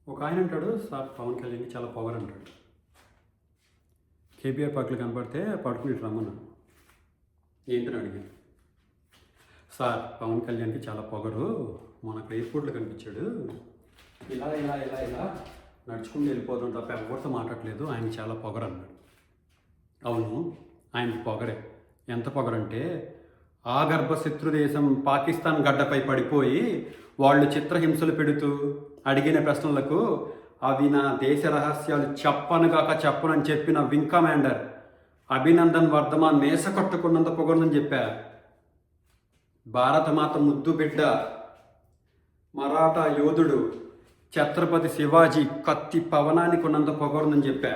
ఒక ఆయన అంటాడు, సార్ పవన్ కళ్యాణ్కి చాలా పొగరు అంటాడు. కేబీఆర్ పార్కులు కనపడితే పడుకుని రమ్మన్నాను. ఏంటని అడిగాను. సార్ పవన్ కళ్యాణ్కి చాలా పొగరు, మనకు ఎయిర్పోర్ట్లో కనిపించాడు, ఇలా ఇలా ఇలా ఇలా నడుచుకుంటూ వెళ్ళిపోతాం తప్ప ఎవరితో మాట్లాడలేదు, ఆయనకి చాలా పొగరు అన్నాడు. అవును, ఆయనకి పొగరే. ఎంత పొగరంటే ఆగర్భ శత్రు దేశం పాకిస్తాన్ గడ్డపై పడిపోయి వాళ్ళు చిత్రహింసలు పెడుతూ అడిగిన ప్రశ్నలకు అవి నా దేశ రహస్యాలు చెప్పనుగాక చెప్పనని చెప్పిన వింగ్ కమాండర్ అభినందన్ వర్ధమాన్ మేస కట్టుకున్నంత పొగరుందని చెప్పా. భారతమాత ముద్దు బిడ్డ మరాఠా యోధుడు ఛత్రపతి శివాజీ కత్తి పవనానికి ఉన్నంత పొగరుందని చెప్పా.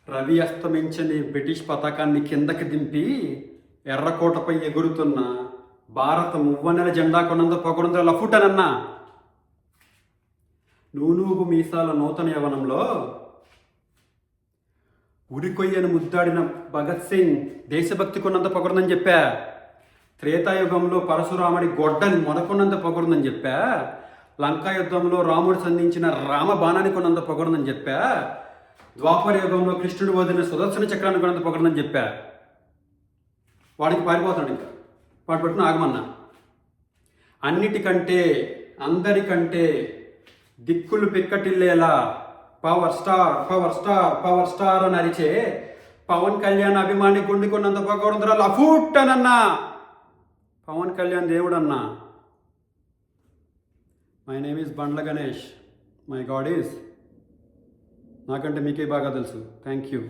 రవి అస్తమించని బ్రిటిష్ పతాకాన్ని కిందకి దింపి ఎర్రకోటపై ఎగురుతున్న భారత మువ్వన్నెల జెండా కొన్నంత పొగరుంద లఫుటనన్నా. నూనూగు మీసాల నూతన యవనంలో ఉరికొయ్యను ముద్దాడిన భగత్ సింగ్ దేశభక్తి కొన్నంత పొగరుందని చెప్పా. త్రేతాయుగంలో పరశురాముడి గొడ్డని మొదకున్నంత పొగరుందని చెప్పా. లంకా యుద్ధంలో రాముడు సంధించిన రామబాణానికి కొన్నంత పొగరుందని చెప్పా. ద్వాపర యుగంలో కృష్ణుడు వదిలిన సుదర్శన చక్రాన్ని కొన్నంత పొగరుందని చెప్పా. వాడికి పారిపోతాడు, ఇంకా వాడు పట్టున ఆగమన్నా. అన్నిటికంటే అందరికంటే దిక్కులు పిక్కటిల్లేలా power star power star power star అని అరిచే పవన్ కళ్యాణ్ అభిమాని గుండుకున్నంత పొగరుందరా లఫూట్ అనన్నా. పవన్ కళ్యాణ్ దేవుడు అన్నా. My name is Bandla Ganesh. My God is. నాకంటే మీకే బాగా తెలుసు. Thank you.